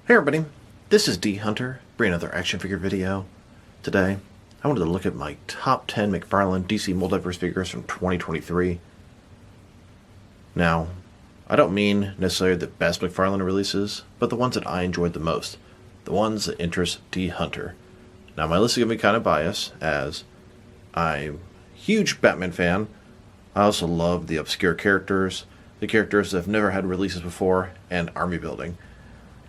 Hey everybody, this is dHunter, bringing another action figure video. Today, I wanted to look at my top 10 McFarlane DC Multiverse figures from 2023. Now, I don't mean necessarily the best McFarlane releases, but the ones that I enjoyed the most. The ones that interest dHunter. Now, my list is going to be kind of biased, as I'm a huge Batman fan. I also love the obscure characters, the characters that have never had releases before, and army building.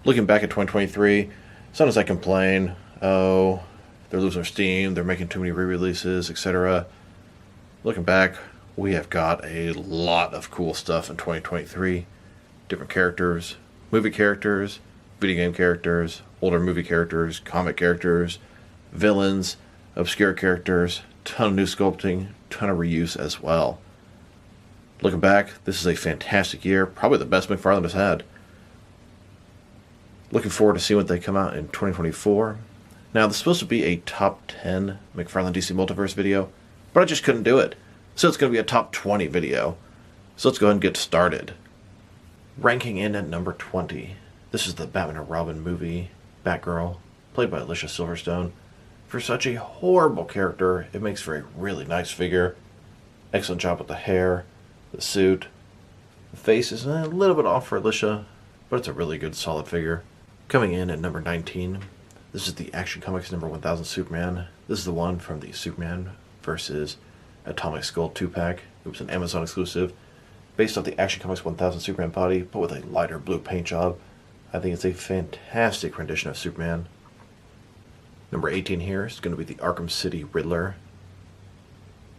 Looking back at 2023, sometimes I complain, oh, they're losing their steam, they're making too many re-releases, etc. Looking back, we have got a lot of cool stuff in 2023. Different characters, movie characters, video game characters, older movie characters, comic characters, villains, obscure characters, ton of new sculpting, ton of reuse as well. Looking back, this is a fantastic year, probably the best McFarlane has had. Looking forward to seeing what they come out in 2024. Now, this is supposed to be a top 10 McFarlane DC Multiverse video, but I just couldn't do it. So it's going to be a top 20 video. So let's go ahead and get started. Ranking in at number 20. This is the Batman and Robin movie, Batgirl, played by Alicia Silverstone. For such a horrible character, it makes for a really nice figure. Excellent job with the hair, the suit. The face is a little bit off for Alicia, but it's a really good solid figure. Coming in at number 19, this is the Action Comics number 1000 Superman. This is the one from the Superman vs. Atomic Skull 2-pack. It was an Amazon exclusive, based off the Action Comics 1000 Superman body, but with a lighter blue paint job. I think it's a fantastic rendition of Superman. Number 18 here is going to be the Arkham City Riddler.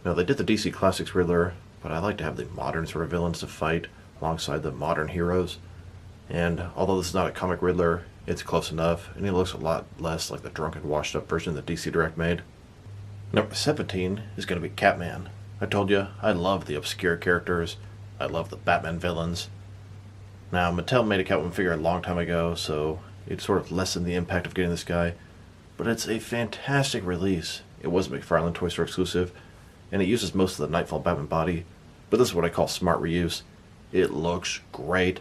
Now, they did the DC Classics Riddler, but I like to have the modern sort of villains to fight alongside the modern heroes. And although this is not a comic Riddler, it's close enough, and he looks a lot less like the drunken, washed-up version that DC Direct made. Number 17 is going to be Catman. I told you, I love the obscure characters. I love the Batman villains. Now, Mattel made a Catwoman figure a long time ago, so it sort of lessened the impact of getting this guy. But it's a fantastic release. It was a McFarlane Toy Store exclusive, and it uses most of the Nightfall Batman body. But this is what I call smart reuse. It looks great.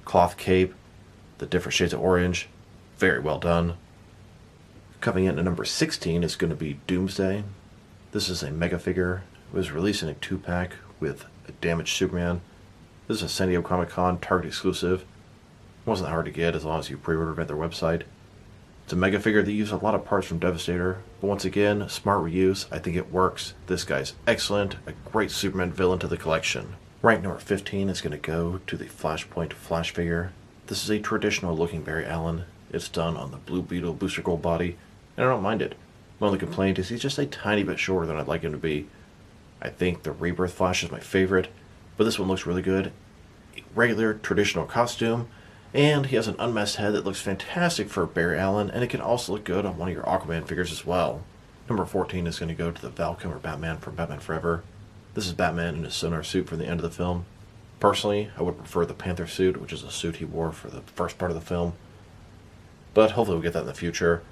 Cloth cape, the different shades of orange, very well done. Coming in at number 16 is going to be Doomsday. This is a mega figure. It was released in a 2-pack with a damaged Superman. This is a San Diego Comic-Con Target exclusive. It wasn't hard to get as long as you pre-ordered at their website. It's a mega figure that uses a lot of parts from Devastator, but once again, smart reuse. I think it works. This guy's excellent, a great Superman villain to the collection. Rank number 15 is going to go to the Flashpoint Flash figure. This is a traditional looking Barry Allen. It's done on the Blue Beetle Booster Gold body, and I don't mind it. My only complaint is he's just a tiny bit shorter than I'd like him to be. I think the Rebirth Flash is my favorite, but this one looks really good. Regular traditional costume, and he has an unmasked head that looks fantastic for Barry Allen, and it can also look good on one of your Aquaman figures as well. Number 14 is going to go to the Val Kilmer Batman from Batman Forever. This is Batman in his sonar suit from the end of the film. Personally, I would prefer the Panther suit, which is a suit he wore for the first part of the film. But hopefully we'll get that in the future.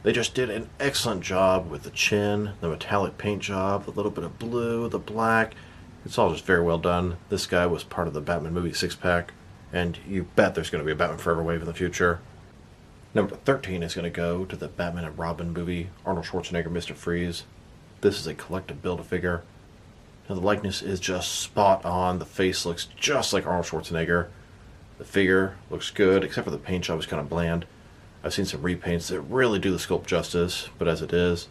They just did an excellent job with the chin, the metallic paint job, a little bit of blue, the black. It's all just very well done. This guy was part of the Batman movie 6-pack, and you bet there's going to be a Batman Forever wave in the future. Number 13 is going to go to the Batman and Robin movie, Arnold Schwarzenegger, Mr. Freeze. This is a collective Build-A-Figure. Now, the likeness is just spot on. The face looks just like Arnold Schwarzenegger. The figure looks good, except for the paint job is kind of bland. I've seen some repaints that really do the sculpt justice, but as it is,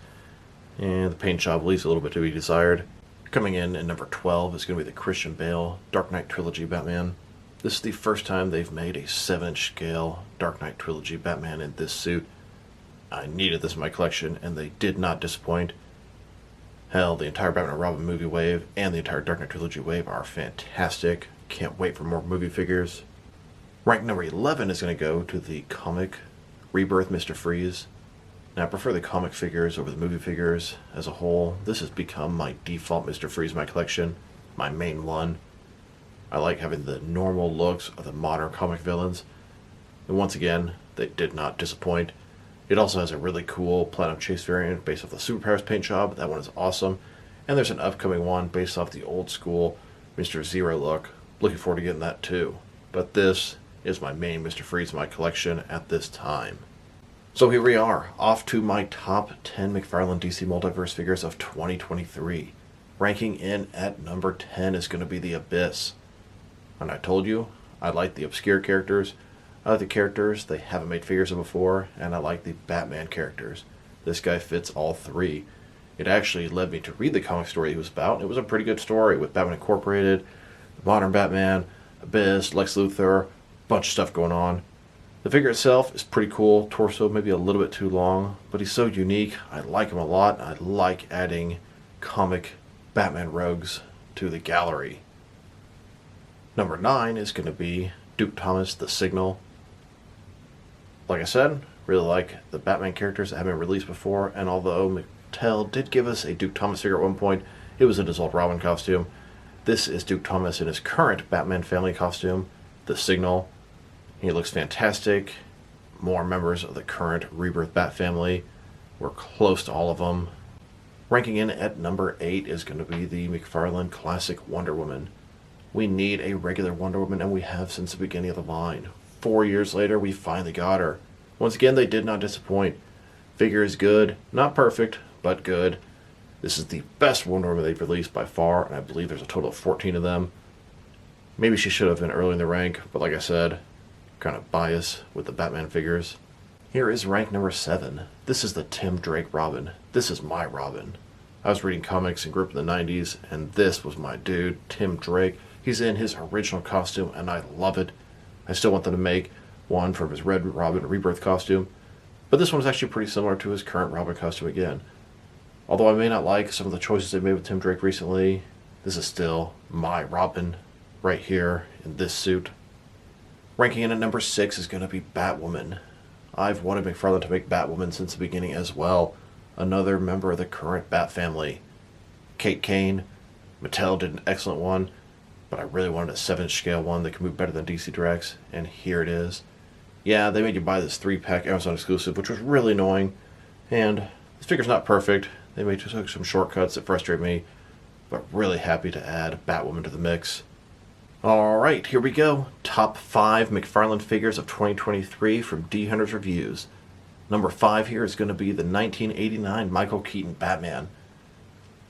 and the paint job leaves a little bit to be desired. Coming in at number 12 is going to be the Christian Bale Dark Knight Trilogy Batman. This is the first time they've made a 7-inch scale Dark Knight Trilogy Batman in this suit. I needed this in my collection, and they did not disappoint. Hell, the entire Batman and Robin movie wave and the entire Dark Knight Trilogy wave are fantastic. Can't wait for more movie figures. Rank number 11 is going to go to the comic Rebirth Mr. Freeze. Now, I prefer the comic figures over the movie figures as a whole. This has become my default Mr. Freeze in my collection, my main one. I like having the normal looks of the modern comic villains. And once again, they did not disappoint. It also has a really cool Platinum Chase variant based off the Superpowers paint job. That one is awesome. And there's an upcoming one based off the old school Mr. Zero look. Looking forward to getting that too. But this is my main Mr. Freeze in my collection at this time. So here we are, off to my top 10 McFarlane DC Multiverse figures of 2023. Ranking in at number 10 is going to be the Abyss. And I told you, I like the obscure characters, I like the characters they haven't made figures of before, and I like the Batman characters. This guy fits all three. It actually led me to read the comic story he was about. It was a pretty good story with Batman Incorporated, the modern Batman, Abyss, Lex Luthor, bunch of stuff going on. The figure itself is pretty cool. Torso maybe a little bit too long, but he's so unique. I like him a lot. I like adding comic Batman rogues to the gallery. Number 9 is going to be Duke Thomas, The Signal. Like I said, really like the Batman characters that haven't been released before, and although Mattel did give us a Duke Thomas figure at one point, it was in his old Robin costume. This is Duke Thomas in his current Batman family costume, The Signal. He looks fantastic. More members of the current Rebirth Bat family. We're close to all of them. Ranking in at number 8 is going to be the McFarlane Classic Wonder Woman. We need a regular Wonder Woman, and we have since the beginning of the line. 4 years later, we finally got her. Once again, they did not disappoint. Figure is good. Not perfect, but good. This is the best Wonder Woman they've released by far, and I believe there's a total of 14 of them. Maybe she should have been early in the rank, but like I said, kind of bias with the Batman figures. Here is rank number 7. This is the Tim Drake Robin. This is my Robin. I was reading comics and grew up in the 90s, and this was my dude, Tim Drake. He's in his original costume, and I love it. I still want them to make one from his Red Robin Rebirth costume, but this one is actually pretty similar to his current Robin costume again. Although I may not like some of the choices they made with Tim Drake recently, this is still my Robin right here in this suit. Ranking in at number 6 is going to be Batwoman. I've wanted McFarlane to make Batwoman since the beginning as well. Another member of the current Bat family. Kate Kane. Mattel did an excellent one, but I really wanted a 7-inch scale one that could move better than DC Drax, and here it is. Yeah, they made you buy this 3-pack Amazon exclusive, which was really annoying, and this figure's not perfect. They made some shortcuts that frustrate me, but really happy to add Batwoman to the mix. Alright, here we go. Top 5 McFarlane figures of 2023 from dHunter's Reviews. Number 5 here is going to be the 1989 Michael Keaton Batman.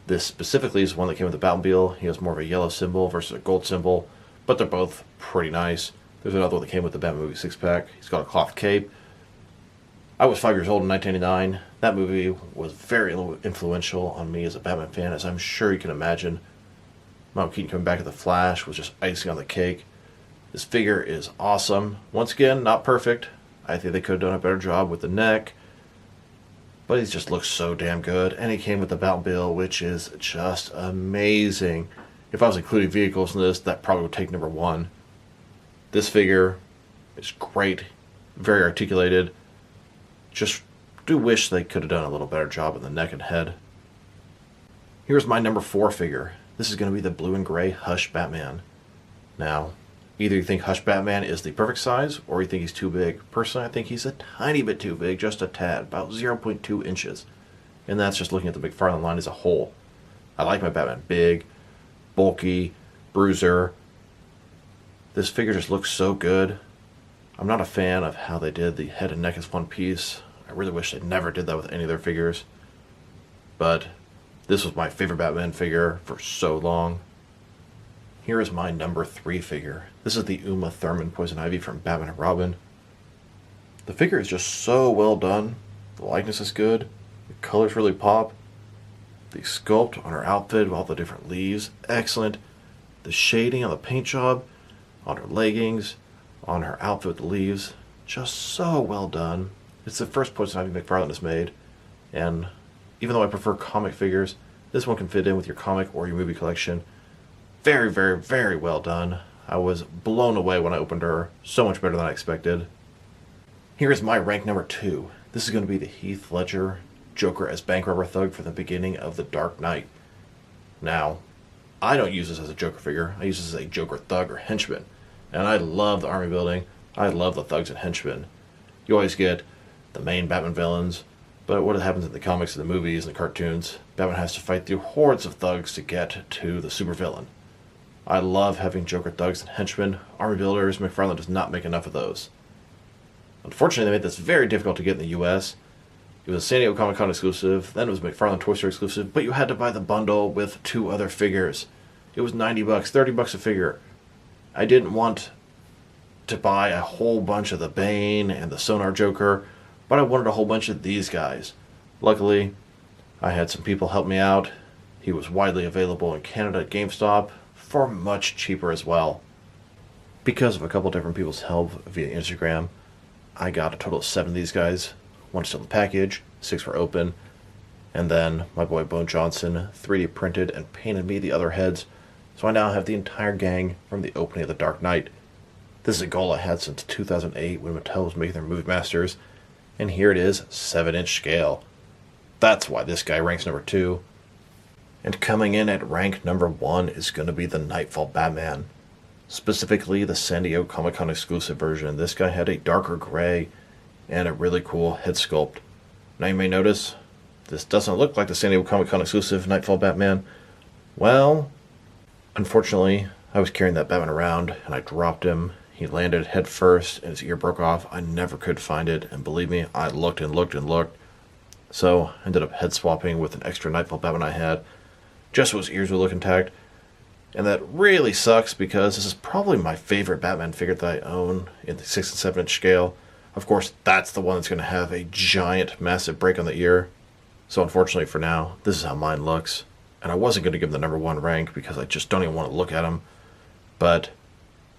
This specifically is one that came with the Batmobile. He has more of a yellow symbol versus a gold symbol, but they're both pretty nice. There's another one that came with the Batman movie 6-pack. He's got a cloth cape. I was 5 years old in 1989. That movie was very influential on me as a Batman fan, as I'm sure you can imagine. Michael Keaton coming back at the Flash was just icing on the cake. This figure is awesome. Once again, not perfect. I think they could have done a better job with the neck, but he just looks so damn good. And he came with the Batmobile, which is just amazing. If I was including vehicles in this, that probably would take number 1. This figure is great, very articulated. Just do wish they could have done a little better job on the neck and head. Here's my number 4 figure. This is going to be the blue and gray Hush Batman. Now, either you think Hush Batman is the perfect size, or you think he's too big. Personally, I think he's a tiny bit too big, just a tad, about 0.2 inches. And that's just looking at the McFarlane line as a whole. I like my Batman big, bulky, bruiser. This figure just looks so good. I'm not a fan of how they did the head and neck as one piece. I really wish they never did that with any of their figures. But this was my favorite Batman figure for so long. Here is my number 3 figure. This is the Uma Thurman Poison Ivy from Batman and Robin. The figure is just so well done. The likeness is good. The colors really pop. The sculpt on her outfit with all the different leaves, excellent. The shading on the paint job, on her leggings, on her outfit with the leaves, just so well done. It's the first Poison Ivy McFarlane has made, and even though I prefer comic figures, this one can fit in with your comic or your movie collection. Very, very, very well done. I was blown away when I opened her. So much better than I expected. Here is my rank number 2. This is going to be the Heath Ledger Joker as bank robber thug from the beginning of The Dark Knight. Now, I don't use this as a Joker figure. I use this as a Joker thug or henchman. And I love the army building. I love the thugs and henchmen. You always get the main Batman villains, but what happens in the comics and the movies and the cartoons, Batman has to fight through hordes of thugs to get to the supervillain. I love having Joker thugs and henchmen. Army builders, McFarlane does not make enough of those. Unfortunately, they made this very difficult to get in the US. It was a San Diego Comic Con exclusive, then it was McFarlane Toy Store exclusive, but you had to buy the bundle with 2 other figures. It was $90, $30 a figure. I didn't want to buy a whole bunch of the Bane and the Sonar Joker, but I wanted a whole bunch of these guys. Luckily, I had some people help me out. He was widely available in Canada at GameStop for much cheaper as well. Because of a couple different people's help via Instagram, I got a total of 7 of these guys. 1 still in the package, 6 were open, and then my boy Bone Johnson 3D printed and painted me the other heads, so I now have the entire gang from the opening of The Dark Knight. This is a goal I had since 2008 when Mattel was making their Movie Masters, and here it is, 7-inch scale. That's why this guy ranks number 2. And coming in at rank number 1 is going to be the Nightfall Batman. Specifically the San Diego Comic Con exclusive version. This guy had a darker gray and a really cool head sculpt. Now you may notice, this doesn't look like the San Diego Comic Con exclusive Nightfall Batman. Well, unfortunately, I was carrying that Batman around and I dropped him. He landed head first and his ear broke off. I never could find it, and believe me, I looked and looked and looked. So I ended up head swapping with an extra Nightfall Batman I had, just so his ears would look intact. And that really sucks because this is probably my favorite Batman figure that I own in the 6 and 7-inch scale. Of course, that's the one that's going to have a giant, massive break on the ear. So unfortunately for now, this is how mine looks. And I wasn't going to give him the number 1 rank because I just don't even want to look at him. But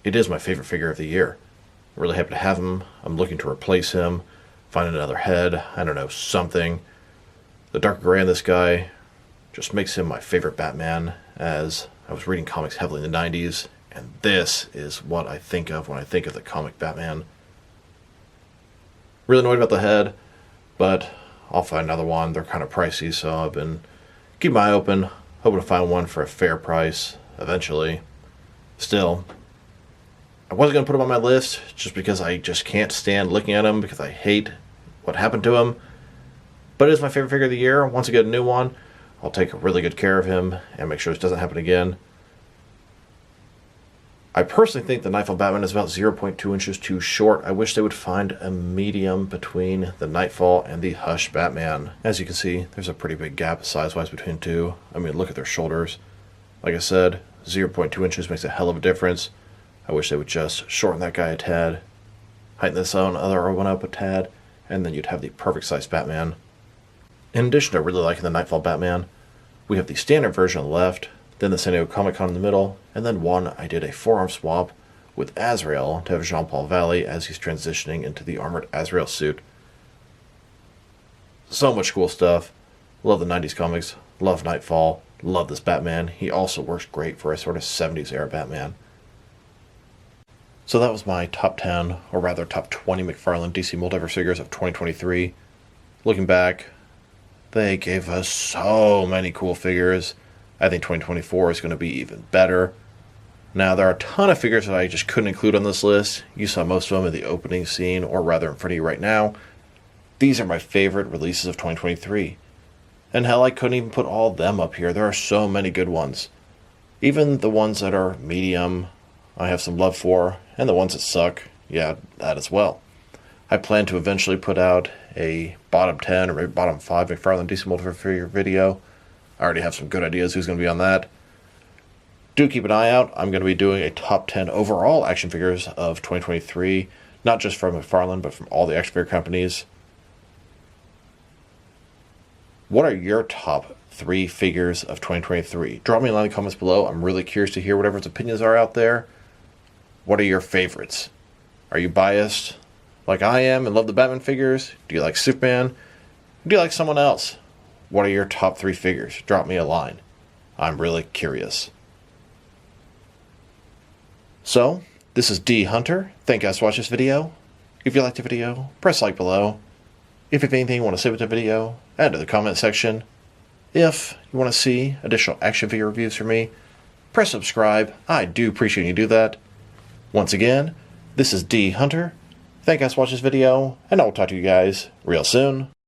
it is my favorite figure of the year. I'm really happy to have him. I'm looking to replace him, find another head, I don't know, something. The dark gray on this guy just makes him my favorite Batman, as I was reading comics heavily in the 90s, and this is what I think of when I think of the comic Batman. Really annoyed about the head, but I'll find another one. They're kind of pricey, so I've been keeping my eye open, hoping to find one for a fair price eventually. Still, I wasn't going to put him on my list just because I just can't stand looking at him because I hate what happened to him. But it is my favorite figure of the year. Once I get a new one, I'll take really good care of him and make sure this doesn't happen again. I personally think the Nightfall Batman is about 0.2 inches too short. I wish they would find a medium between the Nightfall and the Hush Batman. As you can see, there's a pretty big gap size-wise between the two. I mean, look at their shoulders. Like I said, 0.2 inches makes a hell of a difference. I wish they would just shorten that guy a tad, heighten this other one up a tad, and then you'd have the perfect size Batman. In addition to really liking the Nightfall Batman, we have the standard version on the left, then the San Diego Comic Con in the middle, and then I did a forearm swap with Azrael to have Jean-Paul Valley as he's transitioning into the armored Azrael suit. So much cool stuff. Love the 90s comics, love Nightfall, love this Batman. He also works great for a sort of 70s era Batman. So that was my top 10, or rather top 20 McFarlane DC Multiverse figures of 2023. Looking back, they gave us so many cool figures. I think 2024 is going to be even better. Now, there are a ton of figures that I just couldn't include on this list. You saw most of them in the opening scene, or rather in front of you right now. These are my favorite releases of 2023. And hell, I couldn't even put all of them up here. There are so many good ones. Even the ones that are medium, I have some love for, and the ones that suck, yeah, that as well. I plan to eventually put out a bottom 10 or maybe bottom 5 McFarlane DC Multiverse figure video. I already have some good ideas who's going to be on that. Do keep an eye out. I'm going to be doing a top 10 overall action figures of 2023, not just from McFarlane, but from all the action figure companies. What are your top 3 figures of 2023? Drop me a line in the comments below. I'm really curious to hear what everyone's opinions are out there. What are your favorites? Are you biased like I am and love the Batman figures? Do you like Superman? Do you like someone else? What are your top 3 figures? Drop me a line. I'm really curious. So, this is dHunter. Thank you guys for watching this video. If you liked the video, press like below. If you have anything you want to say with the video, add to the comment section. If you want to see additional action figure reviews from me, press subscribe. I do appreciate when you do that. Once again, this is dHunter. Thank you guys for watching this video, and I will talk to you guys real soon.